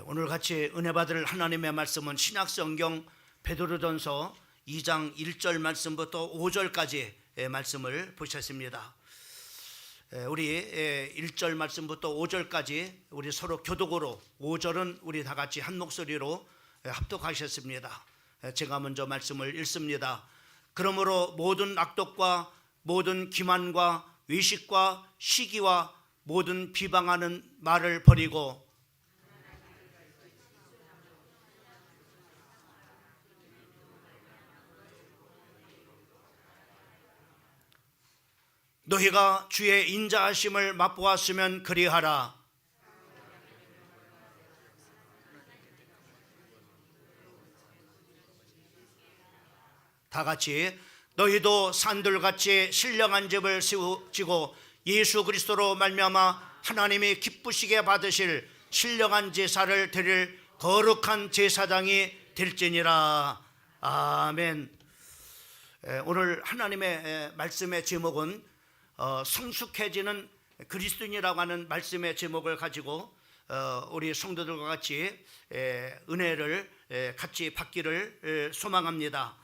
오늘 같이 은혜 받을 하나님의 말씀은 신약성경 베드로전서 2장 1절 말씀부터 5절까지의 말씀을 보셨습니다. 우리 1절 말씀부터 5절까지 우리 서로 교독으로 5절은 우리 다 같이 한 목소리로 합독하셨습니다. 제가 먼저 말씀을 읽습니다. 그러므로 모든 악독과 모든 기만과 외식과 시기와 모든 비방하는 말을 버리고 너희가 주의 인자하심을 맛보았으면 그리하라. 다 같이 너희도 산들같이 신령한 집을 세우지고 예수 그리스도로 말미암아 하나님이 기쁘시게 받으실 신령한 제사를 드릴 거룩한 제사장이 될지니라. 아멘. 오늘 하나님의 말씀의 제목은 성숙해지는 그리스도인이라고 하는 말씀의 제목을 가지고 우리 성도들과 같이 은혜를 같이 받기를 소망합니다.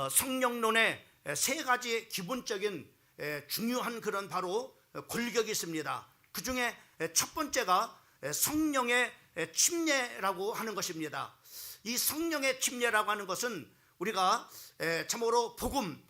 성령론에 세 가지 기본적인 중요한 그런 바로 골격이 있습니다. 그 중에 첫 번째가 성령의 침례라고 하는 것입니다. 이 성령의 침례라고 하는 것은 우리가 참으로 복음,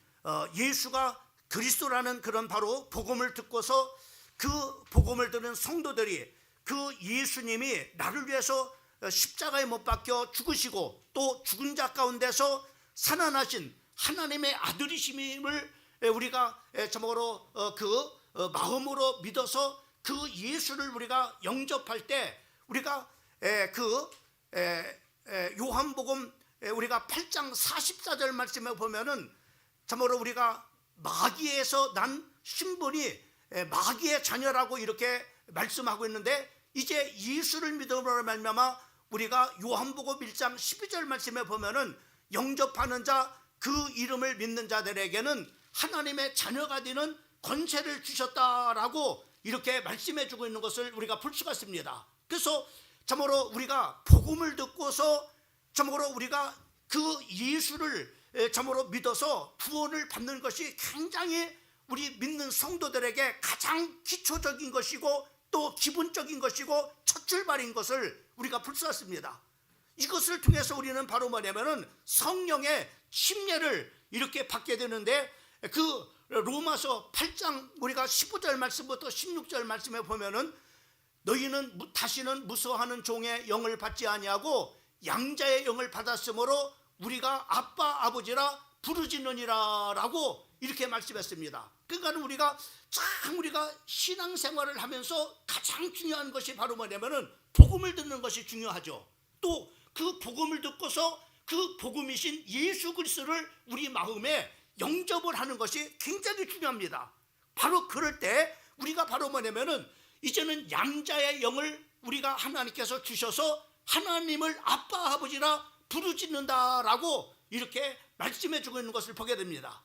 예수가 그리스도라는 그런 바로 복음을 듣고서 그 복음을 듣는 성도들이 그 예수님이 나를 위해서 십자가에 못 박혀 죽으시고 또 죽은 자 가운데서 살아나신 하나님의 아들이심을 우리가 참으로 그 마음으로 믿어서 그 예수를 우리가 영접할 때 우리가 그 요한복음 우리가 8장 44절 말씀에 보면은 참으로 우리가 마귀에서 난 신분이 마귀의 자녀라고 이렇게 말씀하고 있는데 이제 예수를 믿음으로 말미암아 우리가 요한복음 1장 12절 말씀에 보면은 영접하는 자 그 이름을 믿는 자들에게는 하나님의 자녀가 되는 권세를 주셨다라고 이렇게 말씀해 주고 있는 것을 우리가 볼 수가 있습니다. 그래서 참으로 우리가 복음을 듣고서 참으로 우리가 그 예수를 참으로 믿어서 구원을 받는 것이 굉장히 우리 믿는 성도들에게 가장 기초적인 것이고 또 기본적인 것이고 첫 출발인 것을 우리가 볼 수 있습니다. 이것을 통해서 우리는 바로 뭐냐면은 성령의 침례를 이렇게 받게 되는데 그 로마서 8장 우리가 15절 말씀부터 16절 말씀에 보면은 너희는 다시는 무서워하는 종의 영을 받지 아니하고 양자의 영을 받았으므로 우리가 아빠 아버지라 부르짖느니라 라고 이렇게 말씀했습니다. 그러니까 우리가 신앙생활을 하면서 가장 중요한 것이 바로 뭐냐면은 복음을 듣는 것이 중요하죠. 또 그 복음을 듣고서 그 복음이신 예수 그리스도를 우리 마음에 영접을 하는 것이 굉장히 중요합니다. 바로 그럴 때 우리가 바로 뭐냐면은 이제는 양자의 영을 우리가 하나님께서 주셔서 하나님을 아빠 아버지라 부르짖는다라고 이렇게 말씀해 주고 있는 것을 보게 됩니다.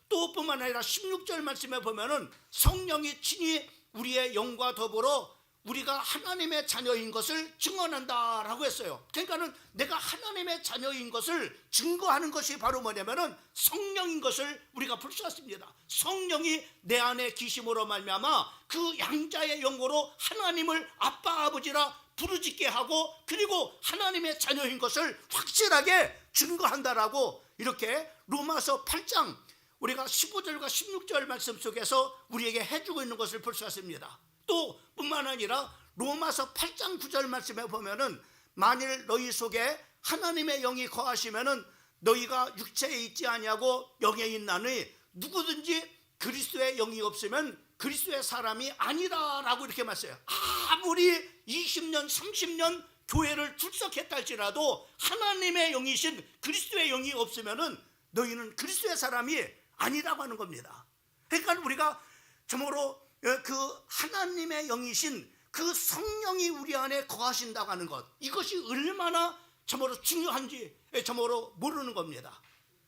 또 뿐만 아니라 16절 말씀에 보면은 성령이 친히 우리의 영과 더불어 우리가 하나님의 자녀인 것을 증언한다라고 했어요. 그러니까는 내가 하나님의 자녀인 것을 증거하는 것이 바로 뭐냐면은 성령인 것을 우리가 볼 수 있습니다. 성령이 내 안에 계심으로 말미암아 그 양자의 영으로 하나님을 아빠 아버지라 부르짖게 하고 그리고 하나님의 자녀인 것을 확실하게 증거한다라고 이렇게 로마서 8장 우리가 15절과 16절 말씀 속에서 우리에게 해주고 있는 것을 볼 수 있습니다. 또 뿐만 아니라 로마서 8장 9절 말씀에 보면은 만일 너희 속에 하나님의 영이 거하시면은 너희가 육체에 있지 아니하고 영에 있나니 누구든지 그리스도의 영이 없으면 그리스도의 사람이 아니라라고 이렇게 말씀해요. 아무리 20년 30년 교회를 출석했다 할지라도 하나님의 영이신 그리스도의 영이 없으면은 너희는 그리스도의 사람이 아니라고 하는 겁니다. 그러니까 우리가 참으로 그 하나님의 영이신 그 성령이 우리 안에 거하신다고 하는 것, 이것이 얼마나 참으로 중요한지 참으로 모르는 겁니다.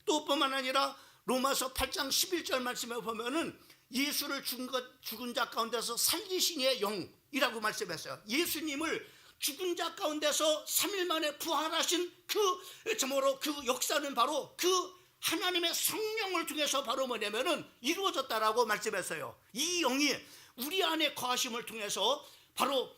또 뿐만 아니라 로마서 8장 11절 말씀에 보면은 예수를 죽은 자 가운데서 살리신 이의 영이라고 말씀했어요. 예수님을 죽은 자 가운데서 3일 만에 부활하신 그 역사는 바로 그 하나님의 성령을 통해서 바로 뭐냐면은 이루어졌다라고 말씀했어요. 이 영이 우리 안에 거하심을 통해서 바로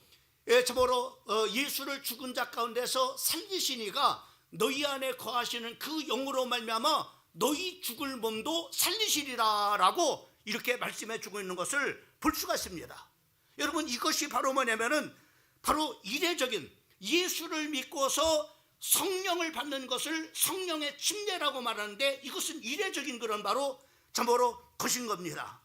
예수를 죽은 자 가운데서 살리시니가 너희 안에 거하시는 그 영으로 말미암아 너희 죽을 몸도 살리시리라라고 이렇게 말씀해 주고 있는 것을 볼 수가 있습니다. 여러분, 이것이 바로 뭐냐면은 바로 이례적인 예수를 믿고서 성령을 받는 것을 성령의 침례라고 말하는데, 이것은 이례적인 그런 바로 참으로 것인 겁니다.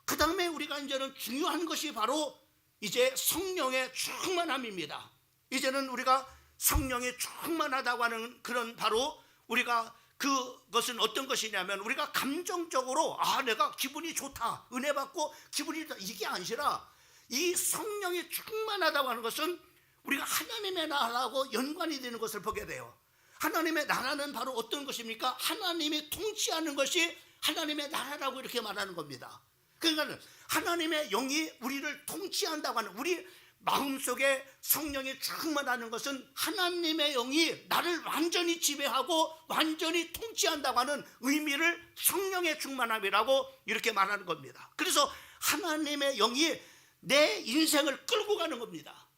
그 다음에 우리가 이제는 중요한 것이 바로 이제 성령의 충만함입니다. 이제는 우리가 성령이 충만하다고 하는 그런 바로 우리가 그것은 어떤 것이냐면, 우리가 감정적으로 내가 기분이 좋다, 은혜 받고 기분이 좋다, 이게 아니라 이 성령이 충만하다고 하는 것은 우리가 하나님의 나라하고 연관이 되는 것을 보게 돼요. 하나님의 나라는 바로 어떤 것입니까? 하나님이 통치하는 것이 하나님의 나라라고 이렇게 말하는 겁니다. 그러니까 하나님의 영이 우리를 통치한다고 하는, 우리 마음속에 성령이 충만하는 것은 하나님의 영이 나를 완전히 지배하고 완전히 통치한다고 하는 의미를 성령의 충만함이라고 이렇게 말하는 겁니다. 그래서 하나님의 영이 내 인생을 끌고 가는 겁니다.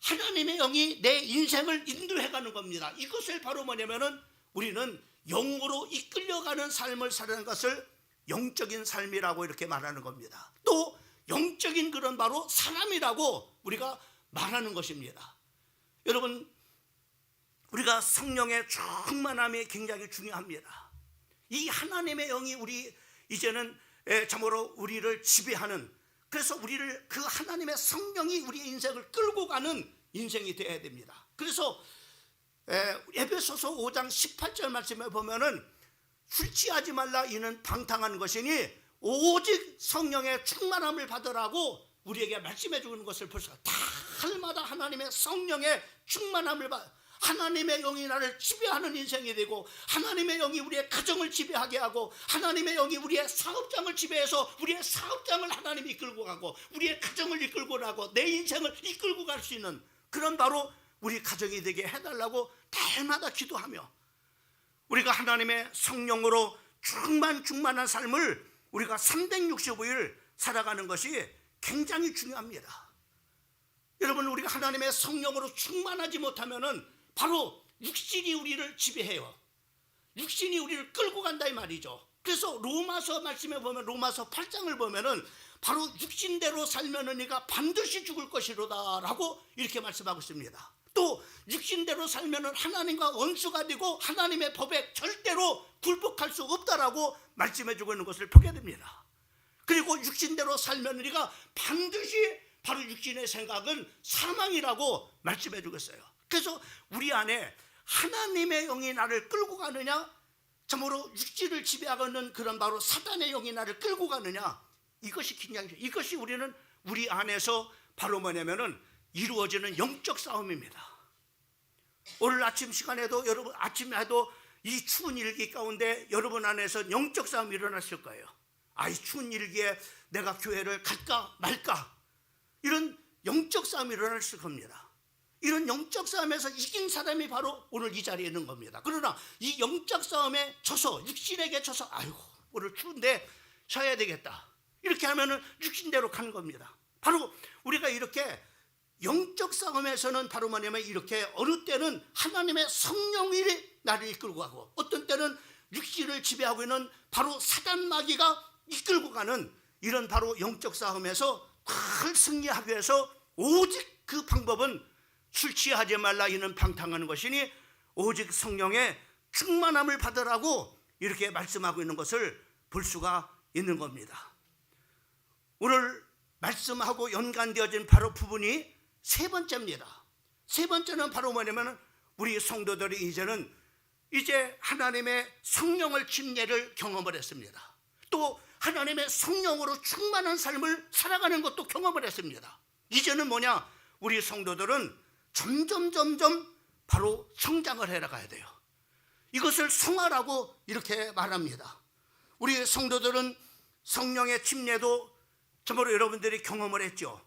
하나님의 영이 내 인생을 인도해 가는 겁니다. 이것을 바로 뭐냐면은 우리는 영으로 이끌려가는 삶을 사는 것을 영적인 삶이라고 이렇게 말하는 겁니다. 또 영적인 그런 바로 사람이라고 우리가 말하는 것입니다. 여러분, 우리가 성령의 충만함이 굉장히 중요합니다. 이 하나님의 영이 우리 이제는 참으로 우리를 지배하는, 그래서 우리를 그 하나님의 성령이 우리의 인생을 끌고 가는 인생이 되어야 됩니다. 그래서 에베소서 5장 18절 말씀에 보면은 술 취하지 말라, 이는 방탕한 것이니 오직 성령의 충만함을 받으라고 우리에게 말씀해 주는 것을 볼 수가 있다. 달마다 하나님의 성령의 충만함을 하나님의 영이 나를 지배하는 인생이 되고, 하나님의 영이 우리의 가정을 지배하게 하고, 하나님의 영이 우리의 사업장을 지배해서 우리의 사업장을 하나님이 이끌고 가고, 우리의 가정을 이끌고 가고, 내 인생을 이끌고 갈 수 있는 그런 바로 우리 가정이 되게 해달라고 달마다 기도하며, 우리가 하나님의 성령으로 충만한 삶을 우리가 365일 살아가는 것이 굉장히 중요합니다. 여러분, 우리가 하나님의 성령으로 충만하지 못하면은 바로 육신이 우리를 지배해요. 육신이 우리를 끌고 간다 이 말이죠. 그래서 로마서 말씀에 보면, 로마서 8장을 보면은 바로 육신대로 살면은 네가 반드시 죽을 것이로다라고 이렇게 말씀하고 있습니다. 또 육신대로 살면은 하나님과 원수가 되고 하나님의 법에 절대로 굴복할 수 없다라고 말씀해 주고 있는 것을 보게 됩니다. 그리고 육신대로 살면 우리가 반드시 바로 육신의 생각은 사망이라고 말씀해 주고 있어요. 그래서 우리 안에 하나님의 영이 나를 끌고 가느냐, 참으로 육신을 지배하고 있는 그런 바로 사단의 영이 나를 끌고 가느냐, 이것이 굉장히, 이것이 우리는 우리 안에서 바로 뭐냐면은 이루어지는 영적 싸움입니다. 오늘 아침 시간에도 여러분, 아침에도 이 추운 일기 가운데 여러분 안에서 영적 싸움이 일어났을 거예요. 이 추운 일기에 내가 교회를 갈까 말까, 이런 영적 싸움이 일어났을 겁니다. 이런 영적 싸움에서 이긴 사람이 바로 오늘 이 자리에 있는 겁니다. 그러나 이 영적 싸움에 져서, 육신에게 져서 아이고 오늘 추운데 쉬어야 되겠다, 이렇게 하면은 육신대로 가는 겁니다. 바로 우리가 이렇게 영적 싸움에서는 바로 뭐냐면, 이렇게 어느 때는 하나님의 성령이 나를 이끌고 가고, 어떤 때는 육신을 지배하고 있는 바로 사단 마귀가 이끌고 가는 이런 바로 영적 싸움에서 늘 승리하기 위해서 오직 그 방법은 술 취하지 말라, 이는 방탕하는 것이니 오직 성령의 충만함을 받으라고 이렇게 말씀하고 있는 것을 볼 수가 있는 겁니다. 오늘 말씀하고 연관되어진 바로 부분이 세 번째입니다. 세 번째는 바로 뭐냐면, 우리 성도들이 이제 하나님의 성령을 침례를 경험을 했습니다. 또 하나님의 성령으로 충만한 삶을 살아가는 것도 경험을 했습니다. 이제는 뭐냐, 우리 성도들은 점점 바로 성장을 해나가야 돼요. 이것을 성화라고 이렇게 말합니다. 우리 성도들은 성령의 침례도 정말로 여러분들이 경험을 했죠.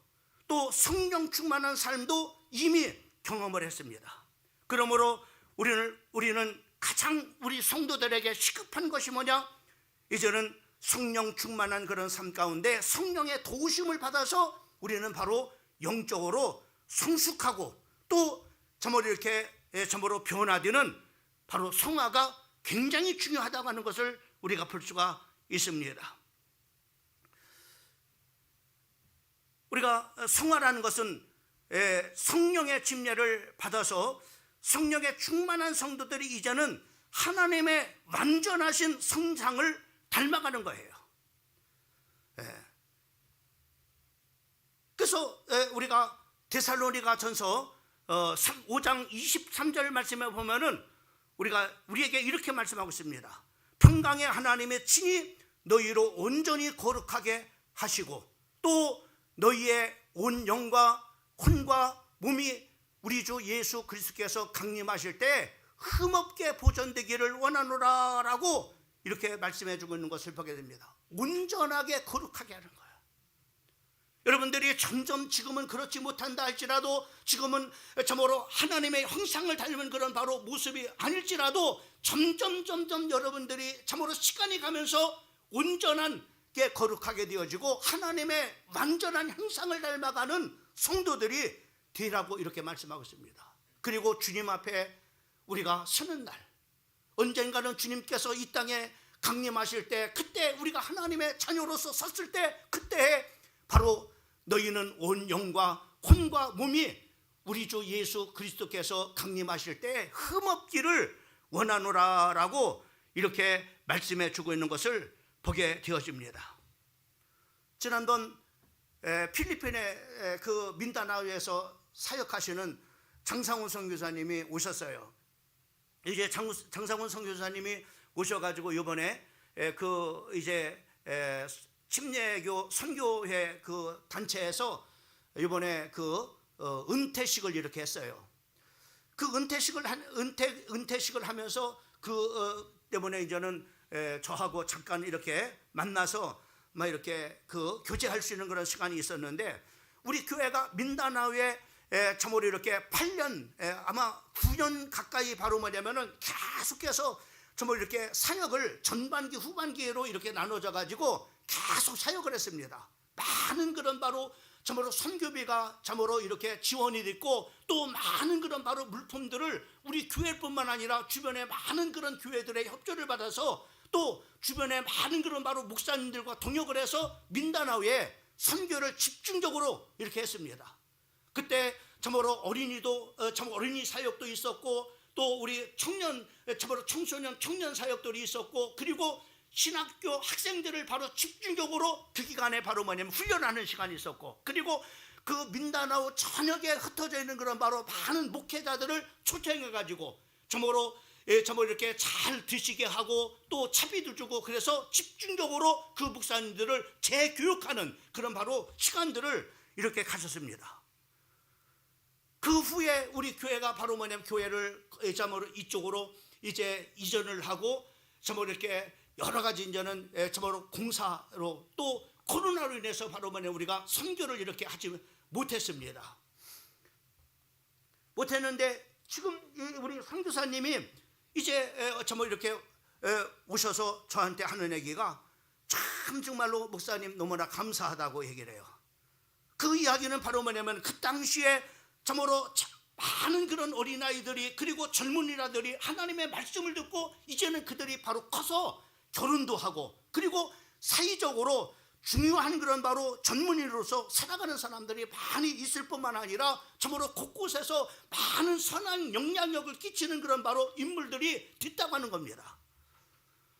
또 성령 충만한 삶도 이미 경험을 했습니다. 그러므로 우리는 가장 우리 성도들에게 시급한 것이 뭐냐? 이제는 성령 충만한 그런 삶 가운데 성령의 도우심을 받아서 우리는 바로 영적으로 성숙하고 또 참으로 이렇게 참으로 변화되는 바로 성화가 굉장히 중요하다고 하는 것을 우리가 볼 수가 있습니다. 우리가 성화라는 것은 성령의 침례를 받아서 성령의 충만한 성도들이 이제는 하나님의 완전하신 성상을 닮아가는 거예요. 그래서 우리가 데살로니가 전서 5장 23절 말씀에 보면은 우리에게 이렇게 말씀하고 있습니다. 평강의 하나님의 친히 너희로 온전히 거룩하게 하시고 또 너희의 온 영과 혼과 몸이 우리 주 예수 그리스도께서 강림하실 때 흠없게 보존되기를 원하노라 라고 이렇게 말씀해 주고 있는 것을 보게 됩니다. 온전하게 거룩하게 하는 거예요. 여러분들이 점점 지금은 그렇지 못한다 할지라도 지금은 참으로 하나님의 형상을 닮은 그런 바로 모습이 아닐지라도 점점 여러분들이 참으로 시간이 가면서 온전하게 거룩하게 되어지고 하나님의 완전한 형상을 닮아가는 성도들이 되라고 이렇게 말씀하고 있습니다. 그리고 주님 앞에 우리가 서는 날, 언젠가는 주님께서 이 땅에 강림하실 때, 그때 우리가 하나님의 자녀로서 섰을 때, 그때 바로 너희는 온 영과 혼과 몸이 우리 주 예수 그리스도께서 강림하실 때 흠없기를 원하노라 라고 이렇게 말씀해 주고 있는 것을 보게 되어집니다. 지난번 필리핀의 그 민다나오에서 사역하시는 장상훈 선교사님이 오셨어요. 이제 장상훈 선교사님이 오셔가지고 이번에 그 이제 침례교 선교회 그 단체에서 이번에 그 은퇴식을 이렇게 했어요. 그 은퇴식을 하면서 그 때문에 이제는 저하고 잠깐 이렇게 만나서 막 이렇게 그 교제할 수 있는 그런 시간이 있었는데, 우리 교회가 민다나오에 참으로 이렇게 8년 아마 9년 가까이 바로 뭐냐면은 계속해서 참으로 이렇게 사역을 전반기 후반기로 이렇게 나눠져 가지고 계속 사역을 했습니다. 많은 그런 바로 참으로 선교비가 참으로 이렇게 지원이 됐고, 또 많은 그런 바로 물품들을 우리 교회뿐만 아니라 주변의 많은 그런 교회들의 협조를 받아서 또 주변에 많은 그런 바로 목사님들과 동역을 해서 민다나오에 선교를 집중적으로 이렇게 했습니다. 그때 참으로 어린이도 어린이 사역도 있었고, 또 우리 참으로 청소년 청년 사역들이 있었고, 그리고 신학교 학생들을 바로 집중적으로 그 기간에 바로 뭐냐면 훈련하는 시간이 있었고, 그리고 그 민다나오 전역에 흩어져 있는 그런 바로 많은 목회자들을 초청해 가지고 참으로 이렇게 잘 드시게 하고 또 차비도 주고, 그래서 집중적으로 그 목사님들을 재교육하는 그런 바로 시간들을 이렇게 가졌습니다. 그 후에 우리 교회가 바로 뭐냐면 교회를 참으로 이쪽으로 이제 이전을 하고 참으로 이렇게 여러 가지 이제는 참으로 공사로 또 코로나로 인해서 바로 뭐냐면 우리가 선교를 이렇게 하지 못했습니다. 못했는데 지금 우리 선교사님이 이제 참으로 이렇게 오셔서 저한테 하는 얘기가 참 정말로 목사님 너무나 감사하다고 얘기를 해요. 그 이야기는 바로 뭐냐면 그 당시에 참으로 많은 그런 어린아이들이 그리고 젊은이들이 하나님의 말씀을 듣고 이제는 그들이 바로 커서 결혼도 하고, 그리고 사회적으로 중요한 그런 바로 전문인으로서 살아가는 사람들이 많이 있을 뿐만 아니라 참으로 곳곳에서 많은 선한 영향력을 끼치는 그런 바로 인물들이 됐다고 하는 겁니다.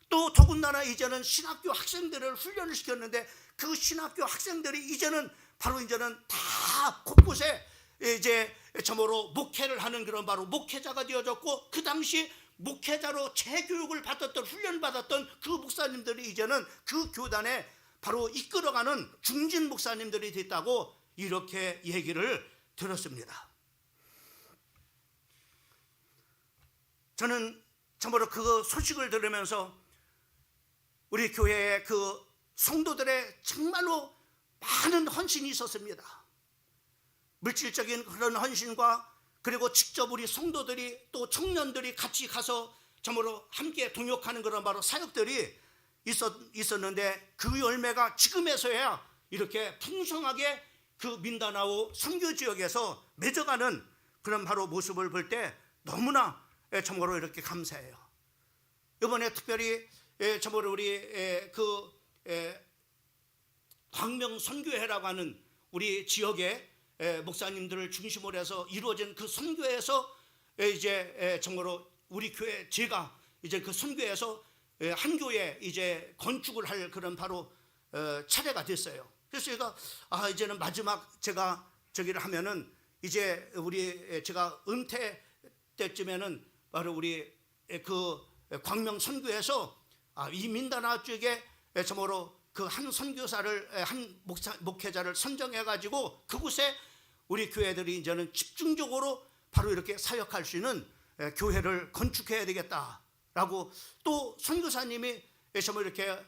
또 더군다나 이제는 신학교 학생들을 훈련을 시켰는데 그 신학교 학생들이 이제는 다 곳곳에 이제 참으로 목회를 하는 그런 바로 목회자가 되어졌고, 그 당시 목회자로 재교육을 받았던 훈련을 받았던 그 목사님들이 이제는 그 교단에 바로 이끌어가는 중진 목사님들이 됐다고 이렇게 얘기를 들었습니다. 저는 참으로 그 소식을 들으면서 우리 교회의 그 성도들의 정말로 많은 헌신이 있었습니다. 물질적인 그런 헌신과 그리고 직접 우리 성도들이 또 청년들이 같이 가서 참으로 함께 동역하는 그런 바로 사역들이 있었는데 그 열매가 지금에서야 이렇게 풍성하게 그 민다나오 선교 지역에서 맺어가는 그런 바로 모습을 볼 때 너무나 참으로 이렇게 감사해요. 이번에 특별히 참으로 우리 그 광명 선교회라고 하는 우리 지역의 목사님들을 중심으로 해서 이루어진 그 선교회에서 이제 참으로 우리 교회 제가 이제 그 선교회에서 한 교회 이제 건축을 할 그런 바로 차례가 됐어요. 그래서 제가 이제는 마지막 제가 저기를 하면은 이제 우리 제가 은퇴 때쯤에는 바로 우리 그 광명 선교에서 이 민다나 쪽에 참으로 그 한 선교사를 한 목회자를 선정해 가지고 그곳에 우리 교회들이 이제는 집중적으로 바로 이렇게 사역할 수 있는 교회를 건축해야 되겠다라고 또 선교사님이 정말 이렇게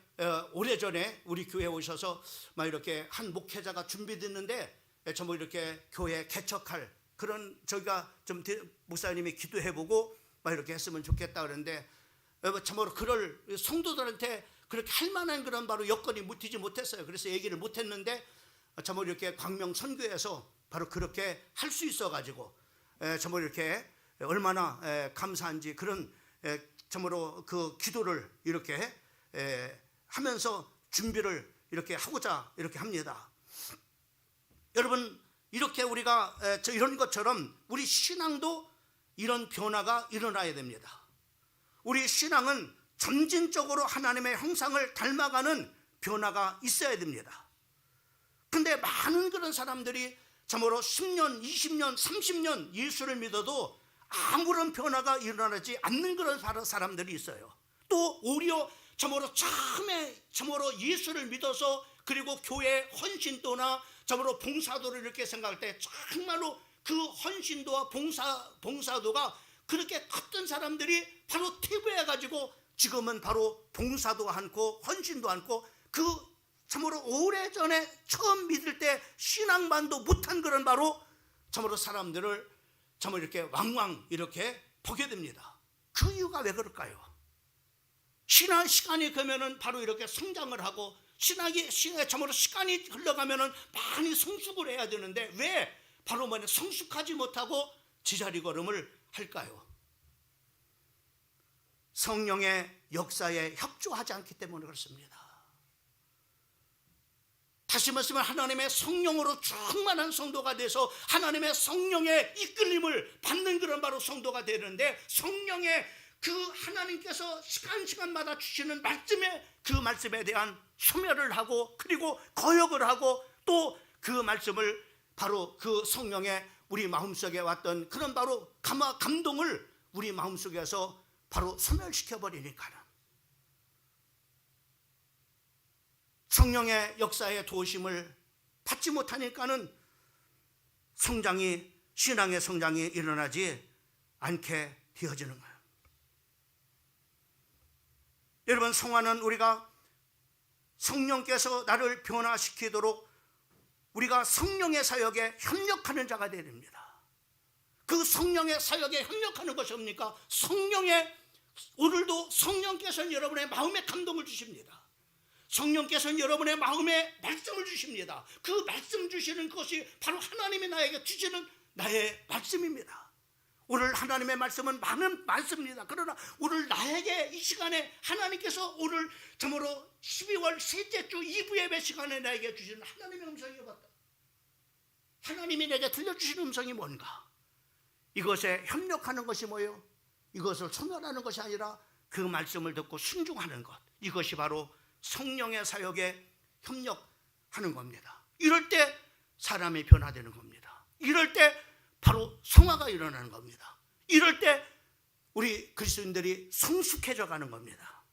오래전에 우리 교회에 오셔서 막 이렇게 한 목회자가 준비됐는데 정말 이렇게 교회 개척할 그런 저희가 좀 목사님이 기도해보고 막 이렇게 했으면 좋겠다 그러는데 참으로 그럴 성도들한테 그렇게 할 만한 그런 바로 여건이 묻히지 못했어요. 그래서 얘기를 못했는데 참으로 이렇게 광명 선교에서 바로 그렇게 할 수 있어가지고 참으로 이렇게 얼마나 감사한지 그런 참으로 그 기도를 이렇게 하면서 준비를 이렇게 하고자 이렇게 합니다. 여러분 이렇게 우리가 이런 것처럼 우리 신앙도 이런 변화가 일어나야 됩니다. 우리 신앙은 점진적으로 하나님의 형상을 닮아가는 변화가 있어야 됩니다. 근데 많은 그런 사람들이 참으로 10년, 20년, 30년 예수를 믿어도 아무런 변화가 일어나지 않는 그런 사람들이 있어요. 또 오히려 참으로 처음에 참으로 예수를 믿어서 그리고 교회 헌신도나 참으로 봉사도를 이렇게 생각할 때 정말로 그 헌신도와 봉사도가 그렇게 컸던 사람들이 바로 퇴보해가지고 지금은 바로 봉사도 않고 헌신도 않고 그 참으로 오래전에 처음 믿을 때 신앙반도 못한 그런 바로 참으로 사람들을 참으로 이렇게 왕왕 이렇게 보게 됩니다. 그 이유가 왜 그럴까요? 신앙 시간이 가면은 바로 이렇게 성장을 하고 신앙이 참으로 시간이 흘러가면은 많이 성숙을 해야 되는데 왜 바로 성숙하지 못하고 제자리 걸음을 할까요? 성령의 역사에 협조하지 않기 때문에 그렇습니다. 다시 말씀하면 하나님의 성령으로 충만한 성도가 돼서 하나님의 성령의 이끌림을 받는 그런 바로 성도가 되는데 성령의 그 하나님께서 시간마다 주시는 그 말씀에 대한 소멸을 하고 그리고 거역을 하고 또 그 말씀을 바로 그 성령의 우리 마음속에 왔던 그런 바로 감동을 우리 마음속에서 바로 소멸시켜버리니까는 성령의 역사의 도우심을 받지 못하니까는 신앙의 성장이 일어나지 않게 되어지는 거예요. 여러분 성화는 우리가 성령께서 나를 변화시키도록 우리가 성령의 사역에 협력하는 자가 되어야 됩니다. 그 성령의 사역에 협력하는 것이 뭡니까? 오늘도 성령께서는 여러분의 마음에 감동을 주십니다. 성령께서는 여러분의 마음에 말씀을 주십니다. 그 말씀 주시는 것이 바로 하나님이 나에게 주시는 나의 말씀입니다. 오늘 하나님의 말씀은 많은 말씀입니다. 그러나 오늘 나에게 이 시간에 하나님께서 오늘 참으로 12월 셋째 주 2부 예배 시간에 나에게 주시는 하나님의 음성이 왔다. 하나님이 내게 들려주시는 음성이 뭔가? 이것에 협력하는 것이 뭐예요? 이것을 소멸하는 것이 아니라 그 말씀을 듣고 순종하는 것. 이것이 바로 성령의 사역에 협력하는 겁니다. 이럴 때 사람이 변화되는 겁니다. 이럴 때 바로 성화가 일어나는 겁니다. 이럴 때 우리 그리스도인들이 성숙해져 가는 겁니다.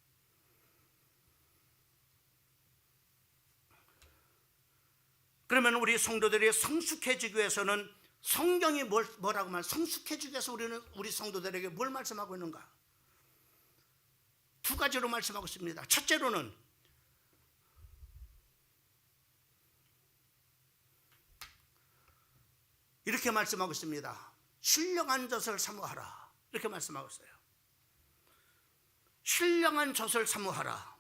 그러면 우리 성도들이 성숙해지기 위해서는 성경이 뭐라고 말? 성숙해지기 위해서 우리 성도들에게 뭘 말씀하고 있는가? 두 가지로 말씀하고 있습니다. 첫째로는 이렇게 말씀하고 있습니다. 신령한 젖을 사모하라, 이렇게 말씀하고 있어요. 신령한 젖을 사모하라.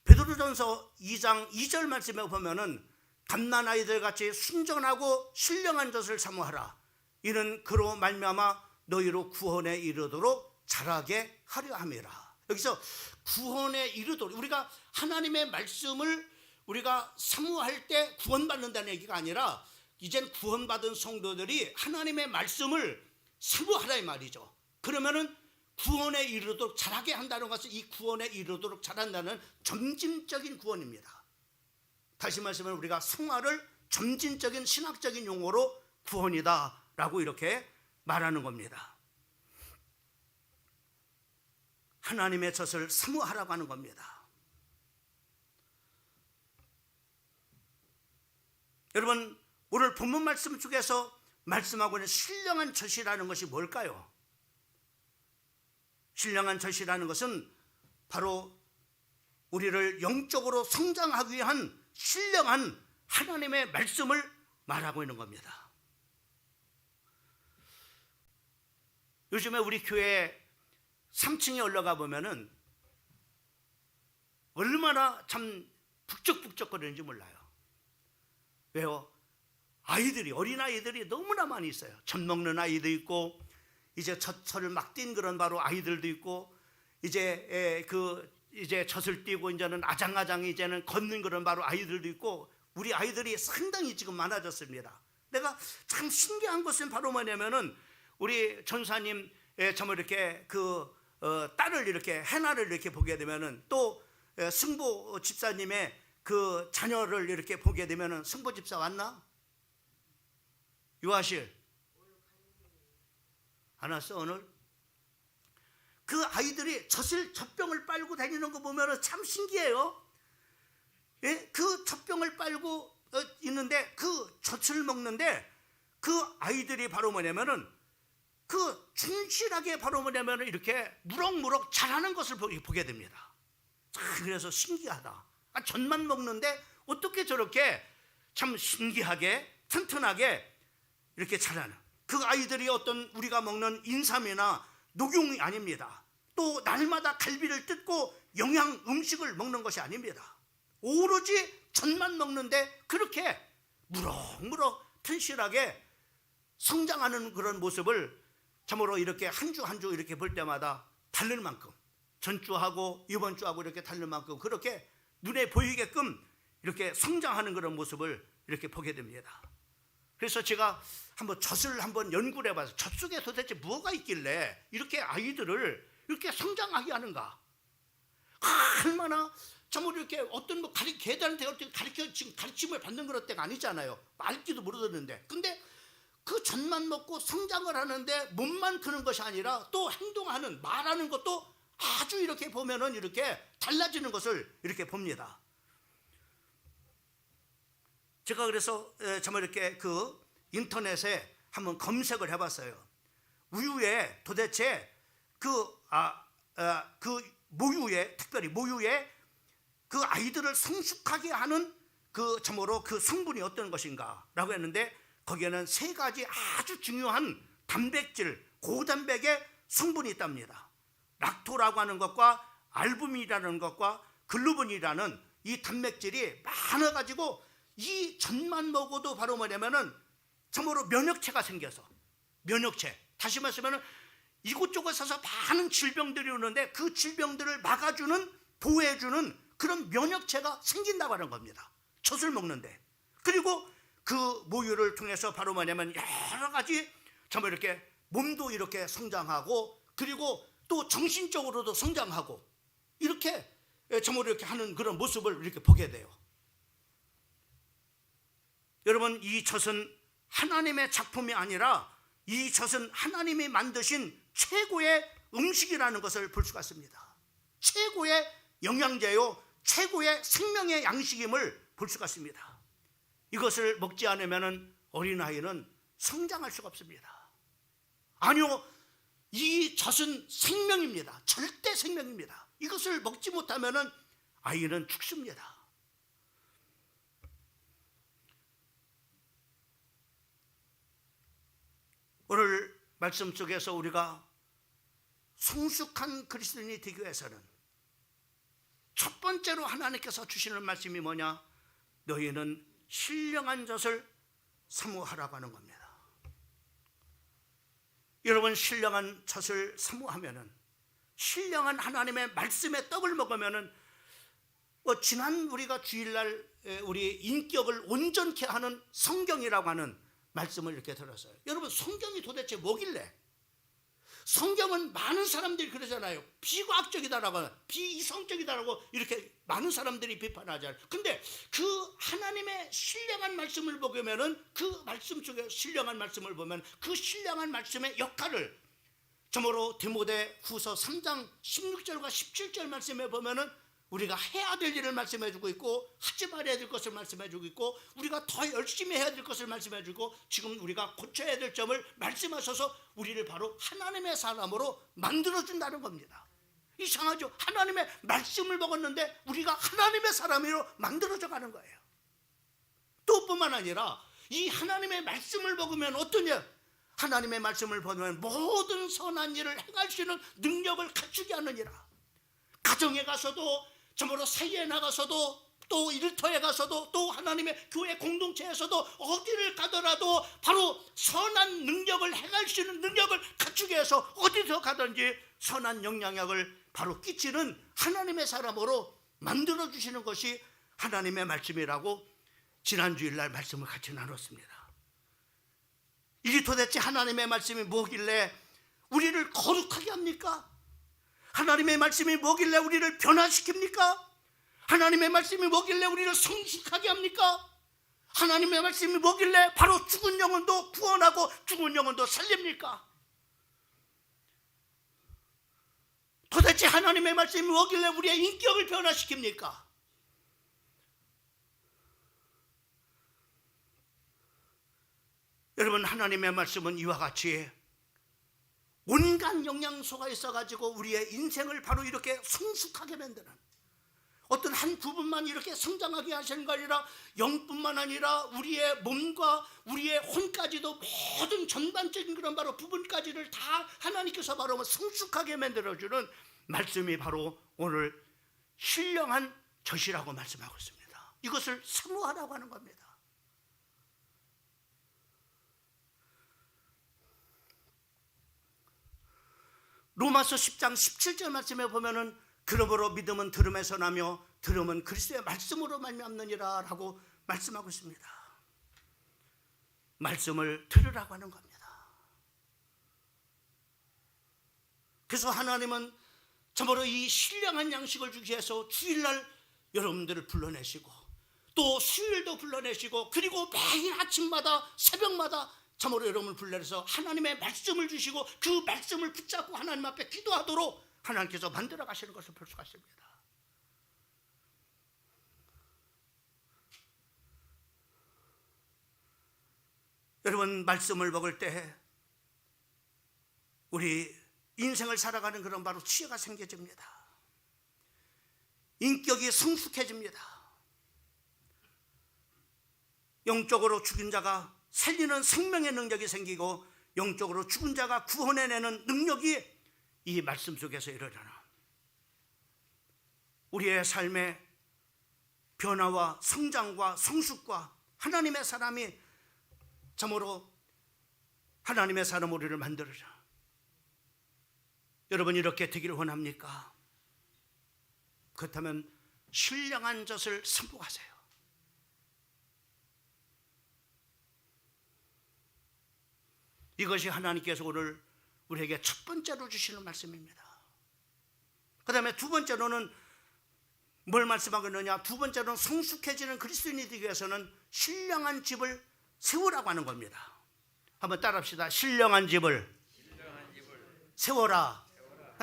베드로전서 2장 2절 말씀에 보면은 갓난아이들 같이 순전하고 신령한 젖을 사모하라. 이는 그로 말미암아 너희로 구원에 이르도록 자라게 하려 함이라. 여기서 구원에 이르도록, 우리가 하나님의 말씀을 우리가 사모할 때 구원받는다는 얘기가 아니라 이젠 구원받은 성도들이 하나님의 말씀을 사모하라 이 말이죠. 그러면은 구원에 이르도록 자라게 한다는 것은 이 구원에 이르도록 자란다는 점진적인 구원입니다. 다시 말씀하면 우리가 생활을 점진적인 신학적인 용어로 구원이다 라고 이렇게 말하는 겁니다. 하나님의 젖을 사모하라고 하는 겁니다. 여러분, 오늘 본문 말씀 중에서 말씀하고 있는 신령한 젖이라는 것이 뭘까요? 신령한 젖이라는 것은 바로 우리를 영적으로 성장하기 위한 신령한 하나님의 말씀을 말하고 있는 겁니다. 요즘에 우리 교회 3층에 올라가 보면은 얼마나 참 북적북적거리는지 몰라요. 왜요? 아이들이, 어린아이들이 너무나 많이 있어요. 젖 먹는 아이도 있고, 이제 젖을 막 뛴 그런 바로 아이들도 있고, 이제 젖을 띄고 이제는 아장아장 이제는 걷는 그런 바로 아이들도 있고, 우리 아이들이 상당히 지금 많아졌습니다. 내가 참 신기한 것은 바로 뭐냐면은 우리 전사님 참 이렇게 딸을 이렇게 해나를 이렇게 보게 되면은, 또 승보 집사님의 그 자녀를 이렇게 보게 되면은, 승보 집사 왔나? 유아실 안 왔어 오늘? 그 아이들이 젖병을 빨고 다니는 거 보면 참 신기해요. 예? 그 젖병을 빨고 있는데 그 젖을 먹는데 그 아이들이 바로 뭐냐면은 그 충실하게 바로 뭐냐면은 이렇게 무럭무럭 자라는 것을 보게 됩니다. 참 그래서 신기하다. 젖만 먹는데 어떻게 저렇게 참 신기하게 튼튼하게 이렇게 자라는, 그 아이들이 어떤 우리가 먹는 인삼이나 녹용이 아닙니다. 또 날마다 갈비를 뜯고 영양 음식을 먹는 것이 아닙니다. 오로지 젖만 먹는데 그렇게 무럭무럭 튼실하게 성장하는 그런 모습을 참으로 이렇게 한 주 한 주 이렇게 볼 때마다 다를 만큼, 전주하고 이번 주하고 이렇게 다를 만큼 그렇게 눈에 보이게끔 이렇게 성장하는 그런 모습을 이렇게 보게 됩니다. 그래서 제가 한번 젖을 한번 연구를 해봐서 젖 속에 도대체 뭐가 있길래 이렇게 아이들을 이렇게 성장하게 하는가? 얼마나 참으로 이렇게 어떤 뭐 계단한테 지금 가르침을 받는 그런 때가 아니잖아요. 알지도 모르는데. 근데 그 젖만 먹고 성장을 하는데 몸만 크는 것이 아니라 또 행동하는, 말하는 것도 아주 이렇게 보면은 이렇게 달라지는 것을 이렇게 봅니다. 제가 그래서 정말 이렇게 그 인터넷에 한번 검색을 해봤어요. 우유에 도대체 그 모유에, 특별히 모유에 그 아이들을 성숙하게 하는 그 참으로 그 성분이 어떤 것인가라고 했는데, 거기에는 3가지 아주 중요한 단백질, 고단백의 성분이 있답니다. 락토라고 하는 것과 알부민이라는 것과 글루본이라는 이 단백질이 많아가지고 이 젖만 먹어도 바로 뭐냐면은 참으로 면역체가 생겨서, 면역체, 다시 말하면 이곳저곳에서 많은 질병들이 오는데 그 질병들을 막아주는, 보호해주는 그런 면역체가 생긴다고 하는 겁니다. 젖을 먹는데. 그리고 그 모유를 통해서 바로 뭐냐면 여러 가지 참으로 이렇게 몸도 이렇게 성장하고, 그리고 또 정신적으로도 성장하고, 이렇게 참으로 이렇게 하는 그런 모습을 이렇게 보게 돼요. 여러분, 이 젖은 하나님의 작품이 아니라 이 젖은 하나님이 만드신 최고의 음식이라는 것을 볼 수가 있습니다. 최고의 영양제요, 최고의 생명의 양식임을 볼 수가 있습니다. 이것을 먹지 않으면 어린아이는 성장할 수가 없습니다. 아니요, 이 젖은 생명입니다. 절대 생명입니다. 이것을 먹지 못하면 아이는 죽습니다. 말씀 속에서 우리가 성숙한 그리스도인이 되기 위해서는 첫 번째로 하나님께서 주시는 말씀이 뭐냐? 너희는 신령한 젖을 사모하라고 하는 겁니다. 여러분, 신령한 젖을 사모하면은, 신령한 하나님의 말씀의 떡을 먹으면은, 지난 우리가 주일날 우리 인격을 온전케 하는 성경이라고 하는 말씀을 이렇게 들었어요. 여러분, 성경이 도대체 뭐길래? 성경은 많은 사람들이 그러잖아요. 비과학적이다라고, 비이성적이다라고 이렇게 많은 사람들이 비판하잖아요. 근데 그 하나님의 신령한 말씀을 보면은, 그 말씀 속에 신령한 말씀을 보면 그 신령한 말씀의 역할을 저모로 디모데 후서 3장 16절과 17절 말씀에 보면은 우리가 해야 될 일을 말씀해 주고 있고, 하지 말아야 될 것을 말씀해 주고 있고, 우리가 더 열심히 해야 될 것을 말씀해 주고, 지금 우리가 고쳐야 될 점을 말씀하셔서 우리를 바로 하나님의 사람으로 만들어 준다는 겁니다. 이상하죠? 하나님의 말씀을 먹었는데 우리가 하나님의 사람으로 만들어져 가는 거예요. 또 뿐만 아니라 이 하나님의 말씀을 먹으면 어떠냐? 하나님의 말씀을 보면 모든 선한 일을 행할 수 있는 능력을 갖추게 하느니라. 가정에 가서도, 정말로 사회에 나가서도, 또 일터에 가서도, 또 하나님의 교회 공동체에서도, 어디를 가더라도 바로 선한 능력을 행할 수 있는 능력을 갖추게 해서 어디서 가든지 선한 영향력을 바로 끼치는 하나님의 사람으로 만들어 주시는 것이 하나님의 말씀이라고 지난 주일날 말씀을 같이 나눴습니다. 이게 도대체 하나님의 말씀이 뭐길래 우리를 거룩하게 합니까? 하나님의 말씀이 뭐길래 우리를 변화시킵니까? 하나님의 말씀이 뭐길래 우리를 성숙하게 합니까? 하나님의 말씀이 뭐길래 바로 죽은 영혼도 구원하고 죽은 영혼도 살립니까? 도대체 하나님의 말씀이 뭐길래 우리의 인격을 변화시킵니까? 여러분, 하나님의 말씀은 이와 같이 온갖 영양소가 있어가지고 우리의 인생을 바로 이렇게 성숙하게 만드는, 어떤 한 부분만 이렇게 성장하게 하시는 거 아니라 영뿐만 아니라 우리의 몸과 우리의 혼까지도, 모든 전반적인 그런 바로 부분까지를 다 하나님께서 바로 성숙하게 만들어주는 말씀이 바로 오늘 신령한 젖이라고 말씀하고 있습니다. 이것을 사모하라고 하는 겁니다. 로마서 10장 17절 말씀에 보면은 그러므로 믿음은 들음에서 나며 들음은 그리스도의 말씀으로 말미암느니라 라고 말씀하고 있습니다. 말씀을 들으라고 하는 겁니다. 그래서 하나님은 참으로 이 신령한 양식을 주기 위해서 주일날 여러분들을 불러내시고, 또 수요일도 불러내시고, 그리고 매일 아침마다 새벽마다 참으로 여러분을 불러내서 하나님의 말씀을 주시고, 그 말씀을 붙잡고 하나님 앞에 기도하도록 하나님께서 만들어 가시는 것을 볼 수가 있습니다. 여러분, 말씀을 먹을 때 우리 인생을 살아가는 그런 바로 지혜가 생겨집니다. 인격이 성숙해집니다. 영적으로 죽은 자가 살리는 생명의 능력이 생기고, 영적으로 죽은 자가 구원해내는 능력이 이 말씀 속에서 일어나는 우리의 삶의 변화와 성장과 성숙과 하나님의 사람이 참으로 하나님의 사람 우리를 만들어줘. 여러분, 이렇게 되기를 원합니까? 그렇다면 신령한 젖을 선포하세요. 이것이 하나님께서 오늘 우리에게 첫 번째로 주시는 말씀입니다. 그 다음에 두 번째로는 뭘 말씀하고 있느냐? 두 번째로는 성숙해지는 그리스도인이 되기 위해서는 신령한 집을 세우라고 하는 겁니다. 한번 따라합시다. 신령한 집을 세워라.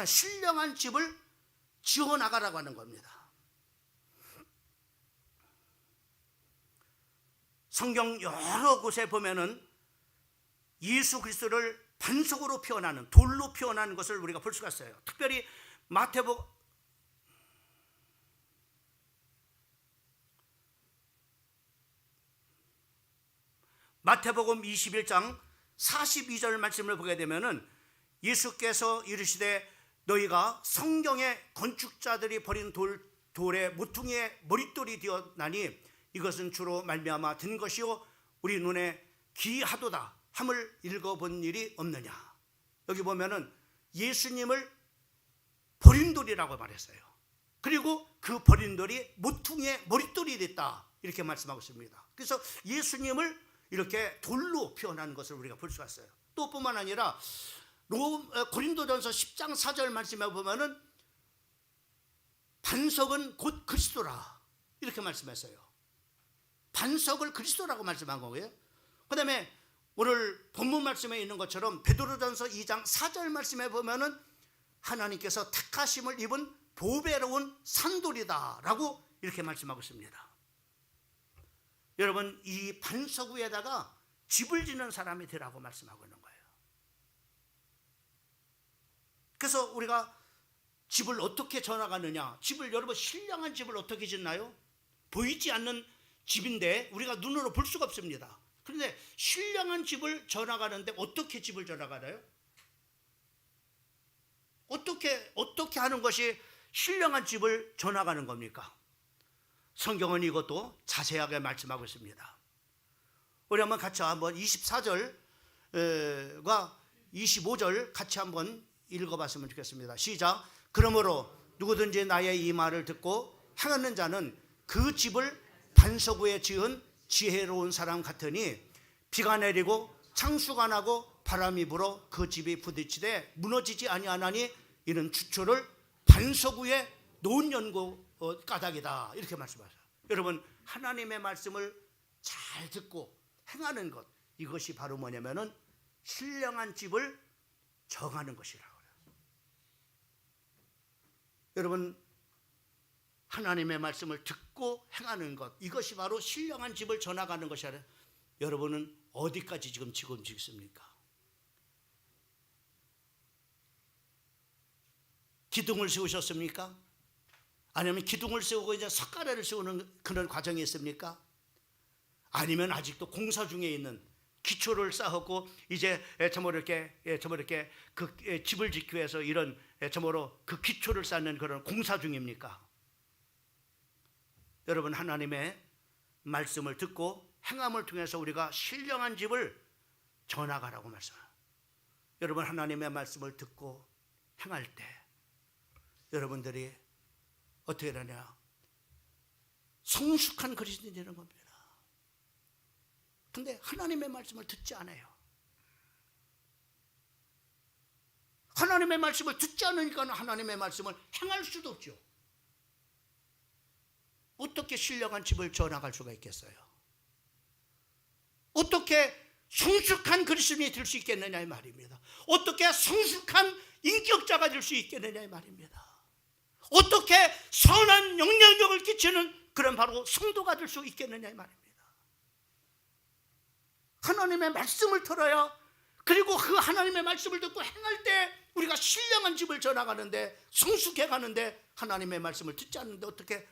신령한 집을 지어나가라고 하는 겁니다. 성경 여러 곳에 보면은 예수 그리스도를 반석으로 표현하는, 돌로 표현하는 것을 우리가 볼 수가 있어요. 특별히 마태복음 21장 42절 말씀을 보게 되면은 예수께서 이르시되 너희가 성경의 건축자들이 버린 돌의 모퉁이의 머릿돌이 되었나니 이것은 주로 말미암아 든 것이요 우리 눈에 기하도다 함을 읽어본 일이 없느냐. 여기 보면은 예수님을 버린 돌이라고 말했어요. 그리고 그 버린 돌이 모퉁이의 머릿돌이 됐다 이렇게 말씀하고 있습니다. 그래서 예수님을 이렇게 돌로 표현하는 것을 우리가 볼 수가 있어요. 또 뿐만 아니라 고린도전서 10장 4절 말씀에 보면은 반석은 곧 그리스도라 이렇게 말씀했어요. 반석을 그리스도라고 말씀한 거고요. 그 다음에 오늘 본문 말씀에 있는 것처럼 베드로전서 2장 4절 말씀에 보면은 하나님께서 택하심을 입은 보배로운 산돌이다 라고 이렇게 말씀하고 있습니다. 여러분, 이 반석 위에다가 집을 짓는 사람이 되라고 말씀하고 있는 거예요. 그래서 우리가 집을 어떻게 져나가느냐, 집을 여러분 신령한 집을 어떻게 짓나요? 보이지 않는 집인데 우리가 눈으로 볼 수가 없습니다. 그런데 신령한 집을 져나가는데 어떻게 집을 져나가나요? 어떻게 하는 것이 신령한 집을 져나가는 겁니까? 성경은 이것도 자세하게 말씀하고 있습니다. 우리 한번 같이 한번 24절과 25절 같이 한번 읽어봤으면 좋겠습니다. 시작. 그러므로 누구든지 나의 이 말을 듣고 행하는 자는 그 집을 반석 위에 지은 지혜로운 사람 같으니 비가 내리고 창수가 나고 바람이 불어 그 집이 부딪히되 무너지지 아니하나니 이는 주초를 반석 위에 놓은 연고 까닭이다 이렇게 말씀하셨어요. 여러분, 하나님의 말씀을 잘 듣고 행하는 것, 이것이 바로 뭐냐면은 신령한 집을 정하는 것이라고 해요. 여러분, 하나님의 말씀을 듣고 행하는 것, 이것이 바로 신령한 집을 져나가는 것이라. 여러분은 어디까지 지금 지고 있습니까? 기둥을 세우셨습니까? 아니면 기둥을 세우고 이제 석가래를 세우는 그런 과정이 있습니까? 아니면 아직도 공사 중에 있는, 기초를 쌓았고 이제 참으로 이렇게 그 집을 짓기 위해서 이런 참으로 그 기초를 쌓는 그런 공사 중입니까? 여러분, 하나님의 말씀을 듣고 행함을 통해서 우리가 신령한 집을 져나가라고 말씀합니다. 여러분, 하나님의 말씀을 듣고 행할 때 여러분들이 어떻게 되냐? 성숙한 그리스도인이 되는 겁니다. 근데 하나님의 말씀을 듣지 않아요. 하나님의 말씀을 듣지 않으니까 하나님의 말씀을 행할 수도 없죠. 어떻게 신령한 집을 져나갈 수가 있겠어요? 어떻게 성숙한 그리스도인이 될 수 있겠느냐 이 말입니다. 어떻게 성숙한 인격자가 될 수 있겠느냐 이 말입니다. 어떻게 선한 영향력을 끼치는 그런 바로 성도가 될 수 있겠느냐 이 말입니다. 하나님의 말씀을 들어야, 그리고 그 하나님의 말씀을 듣고 행할 때 우리가 신령한 집을 져나가는데, 성숙해 가는데 하나님의 말씀을 듣지 않는데 어떻게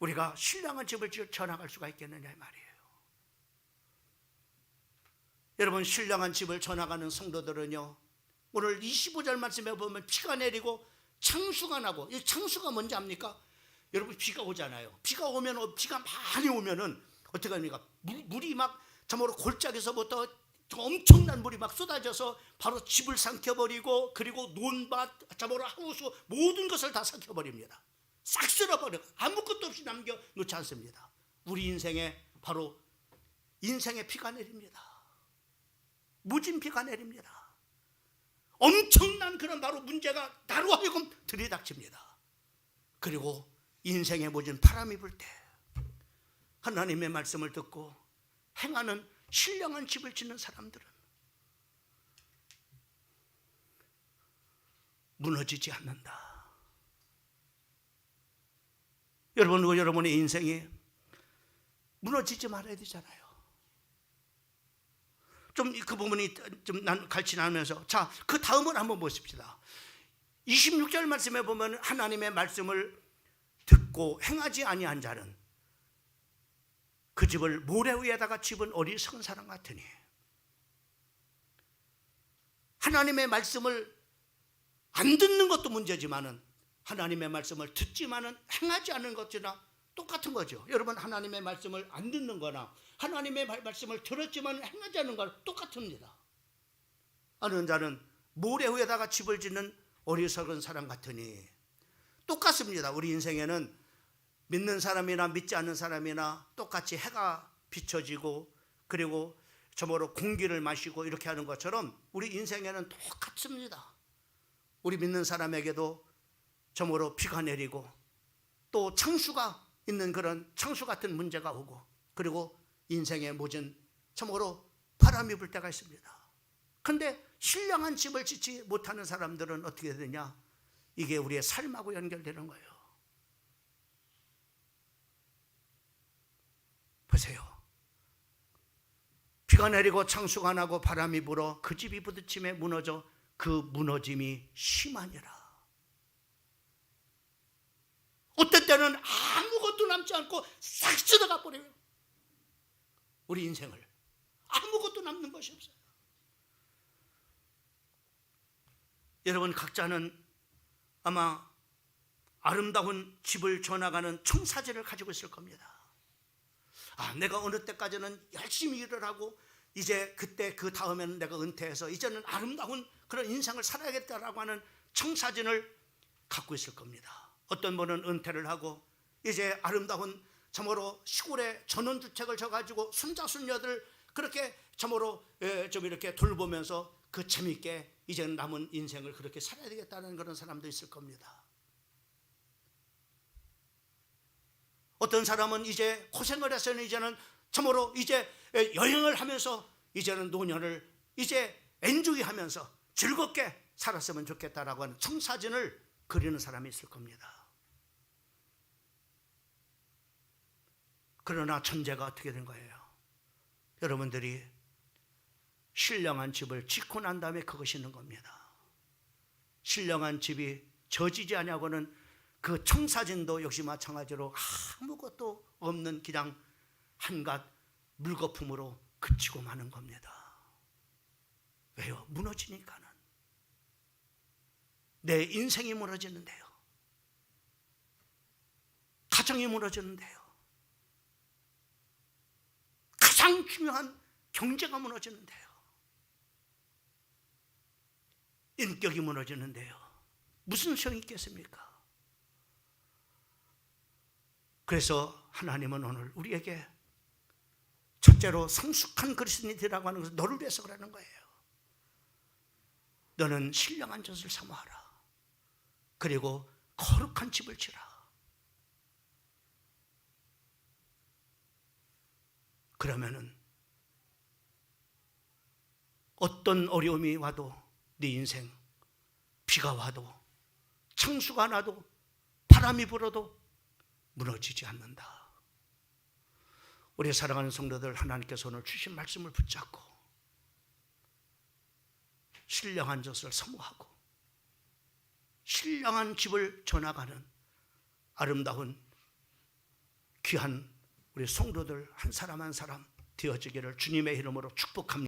우리가 신령한 집을 져나갈 수가 있겠느냐 이 말이에요. 여러분, 신령한 집을 져나가는 성도들은요, 오늘 25절 말씀에 보면 비가 내리고 창수가 나고, 이 창수가 뭔지 압니까? 여러분, 비가 오잖아요. 비가 많이 오면은 어떻게 합니까? 물이 막 참으로 골짜기에서부터 엄청난 물이 막 쏟아져서 바로 집을 삼켜버리고, 그리고 논밭, 참으로 하우스 모든 것을 다 삼켜버립니다. 싹 쓸어버려, 아무것도 없이 남겨놓지 않습니다. 우리 인생에 바로 인생의 비가 내립니다. 무진 비가 내립니다. 엄청난 그런 바로 문제가 나로 하여금 들이닥칩니다. 그리고 인생에 모진 바람이 불 때 하나님의 말씀을 듣고 행하는 신령한 집을 짓는 사람들은 무너지지 않는다. 여러분의 인생이 무너지지 말아야 되잖아요. 좀 그 부분이 좀 난 갈치나면서, 자, 그 다음을 한번 보십시다. 26절 말씀에 보면 하나님의 말씀을 듣고 행하지 아니한 자는 그 집을 모래 위에다가 집은 어리석은 사람 같으니 하나님의 말씀을 안 듣는 것도 문제지만은 하나님의 말씀을 듣지만은 행하지 않는 것이나 똑같은 거죠. 여러분, 하나님의 말씀을 안 듣는 거나 하나님의 말씀을 들었지만 행하지 않는 거나 똑같습니다. 어느 자는 모래 위에다가 집을 짓는 어리석은 사람 같으니, 똑같습니다. 우리 인생에는 믿는 사람이나 믿지 않는 사람이나 똑같이 해가 비춰지고 그리고 저모로 공기를 마시고 이렇게 하는 것처럼 우리 인생에는 똑같습니다. 우리 믿는 사람에게도 저모로 비가 내리고 또 창수가 있는 그런 창수 같은 문제가 오고, 그리고 인생의 모든 저모로 바람이 불 때가 있습니다. 그런데 신령한 집을 짓지 못하는 사람들은 어떻게 되냐? 이게 우리의 삶하고 연결되는 거예요. 보세요. 비가 내리고 창수가 나고 바람이 불어 그 집이 부딪힘에 무너져 그 무너짐이 심하니라. 어떤 때는 아무것도 남지 않고 싹 쓸어가 버려요. 우리 인생을 아무것도 남는 것이 없어요. 여러분, 각자는 아마 아름다운 집을 줘나가는 청사진을 가지고 있을 겁니다. 내가 어느 때까지는 열심히 일을 하고 이제 그때 그 다음에는 내가 은퇴해서 이제는 아름다운 그런 인생을 살아야겠다라고 하는 청사진을 갖고 있을 겁니다. 어떤 분은 은퇴를 하고 이제 아름다운 참으로 시골에 전원주택을 져가지고 손자 손녀들 그렇게 참으로 좀 이렇게 돌보면서 그 재미있게 이제는 남은 인생을 그렇게 살아야 되겠다는 그런 사람도 있을 겁니다. 어떤 사람은 이제 고생을 해서는 이제는 참으로 이제 여행을 하면서 이제는 노년을 이제 엔조이하면서 즐겁게 살았으면 좋겠다라고 하는 청사진을 그리는 사람이 있을 겁니다. 그러나 천재가 어떻게 된 거예요? 여러분들이 신령한 집을 짓고 난 다음에 그것이 있는 겁니다. 신령한 집이 저지지 아니하고는 그 청사진도 역시 마찬가지로 아무것도 없는 그냥 한갓 물거품으로 그치고 마는 겁니다. 왜요? 무너지니까는. 내 인생이 무너지는데요. 가정이 무너지는데요. 가장 중요한 경제가 무너지는데요. 인격이 무너지는데요. 무슨 소용이 있겠습니까? 그래서 하나님은 오늘 우리에게 첫째로 성숙한 그리스도인이라고 하는 것은 너를 위해서 그러는 거예요. 너는 신령한 젖을 사모하라. 그리고 거룩한 집을 지라. 그러면은 어떤 어려움이 와도 네 인생, 비가 와도 창수가 나도 바람이 불어도 무너지지 않는다. 우리 사랑하는 성도들, 하나님께서 오늘 주신 말씀을 붙잡고 신령한 젖을 사모하고 신령한 집을 전하가는 아름다운 귀한 우리 성도들 한 사람 한 사람 되어지기를 주님의 이름으로 축복합니다.